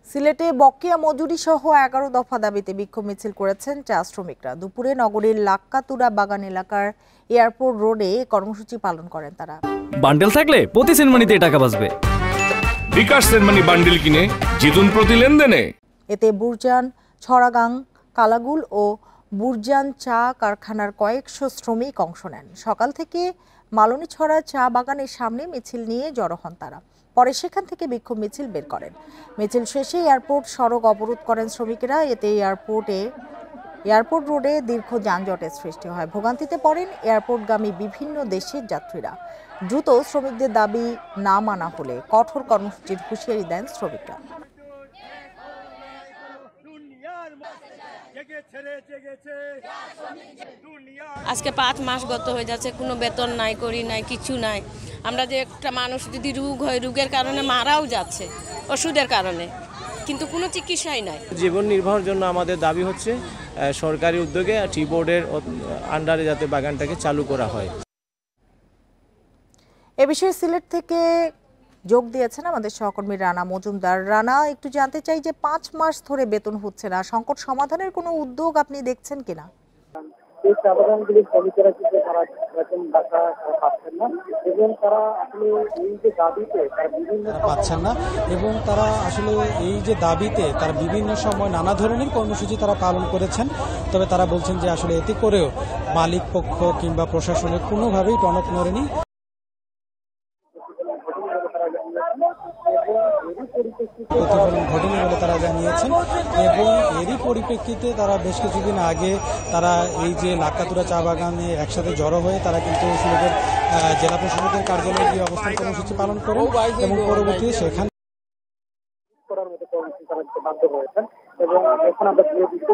সিলেটে বকেয়া মজুরি সহ 11 দফা দাবিতে বিক্ষোভ মিছিল করেছেন চা শ্রমিকরা। দুপুরে নগরীর লাক্কাতুরা বাগান এলাকার এয়ারপোর্ট রোডে কর্মসূচি পালন করেন তারা। বান্ডেল থাকলে প্রতি সেনমানিতে টাকা বাঁচবে। বিকাশ সেনমানি বান্ডেল কিনে জিতুন প্রতি লেনদেনে। এতে বুরজান, ছড়াগাং, কালাগুল ও বুরজান চা কারখানার কয়েকশো শ্রমিক অংশ নেন। সকাল থেকে মালনীছড়া চা বাগানের সামনে মিছিল নিয়ে জড়ো হন তারা। পরে সেখান থেকে বিক্ষোভ মিছিল বের করেন। মিছিল শেষে এয়ারপোর্ট সড়ক অবরোধ করেন শ্রমিকেরা। এতে এয়ারপোর্ট রোডে দীর্ঘ যানজটের সৃষ্টি হয়। ভোগান্তিতে পড়েন এয়ারপোর্টগামী বিভিন্ন দেশের যাত্রীরা। দ্রুত শ্রমিকদের দাবি না মানা হলে কঠোর কর্মসূচির হুঁশিয়ারি দেন শ্রমিকরা। আজকে 5 মাস গত হয়ে যাচ্ছে, কোনো বেতন নাই, করি নাই, কিছু নাই। আমরা যে একটা মানুষ যদি রোগ হয়, রোগের কারণে মারাও যাচ্ছে ওষুধের কারণে, কিন্তু কোনো চিকিৎসাই নাই। জীবন নির্বাহের জন্য আমাদের দাবি হচ্ছে সরকারি উদ্যোগে টি বোর্ডের আন্ডারে যাতে বাগানটাকে চালু করা হয়। এ বিষয়ে সিলেট থেকে যোগ দিয়েছেন আমাদের সহকর্মী রানা মজুমদার। রানা, একটু জানতে চাই যে 5 মাস ধরে বেতন হচ্ছে না, সংকট সমাধানের কোনো উদ্যোগ আপনি দেখছেন কিনা? এই চা বাগানগুলির শ্রমিকেরা কিন্তু তারা বেতন টাকা পাচ্ছেন না এবং তারা আসলে এই যে দাবিতে তারা বিভিন্ন পাচ্ছেন না এবং তারা আসলে এই যে দাবিতে তারা বিভিন্ন সময় নানা ধরনের কর্মসূচি তারা পালন করেছেন। তবে তারা বলছেন যে আসলে এতে করেও মালিক পক্ষ কিংবা প্রশাসনের কোনোভাবেই টনক নড়েনি। প্রতিফলন ঘটেনি বলে তারা জানিয়েছেন এবং এরই পরিপ্রেক্ষিতে তারা বেশ কিছুদিন আগে তারা এই যে লাক্কাতুরা চা বাগানে একসাথে জড়ো হয়ে তারা কিন্তু সিলেটের জেলা প্রশাসকের কার্যালয়ে গিয়ে অবস্থান কর্মসূচি পালন করেন এবং পরবর্তীতে সেখানে করার মতো কর্মসূচি তারা বাধ্য হয়েছেন। এবং এখন আমরা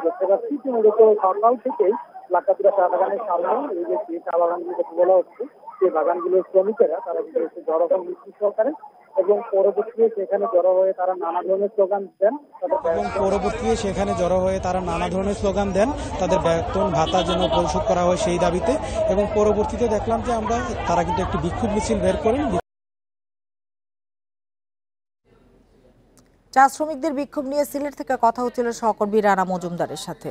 দেখতে পাচ্ছি যে মূলত সকাল থেকেই লাক্কাতুরা চা বাগানের সামনে এই যে চা বাগানগুলো কথা বলা হচ্ছে, সেই বাগানগুলোর শ্রমিকেরা তারা কিন্তু জড়ো হন মিছিল সহকারে এবং পরবর্তীতে সেখানে জড়ো হয়ে তারা নানা ধরনের স্লোগান দেন তাদের বেতন ভাতা যেন পরিশোধ করা হয় সেই দাবিতে। এবং পরবর্তীতে দেখলাম যে আমরা তারা কিন্তু একটি বিক্ষোভ মিছিল বের করেন। চা শ্রমিকদের বিক্ষোভ নিয়ে সিলেট থেকে কথা হচ্ছিল সহকর্মী রানা মজুমদারের সাথে।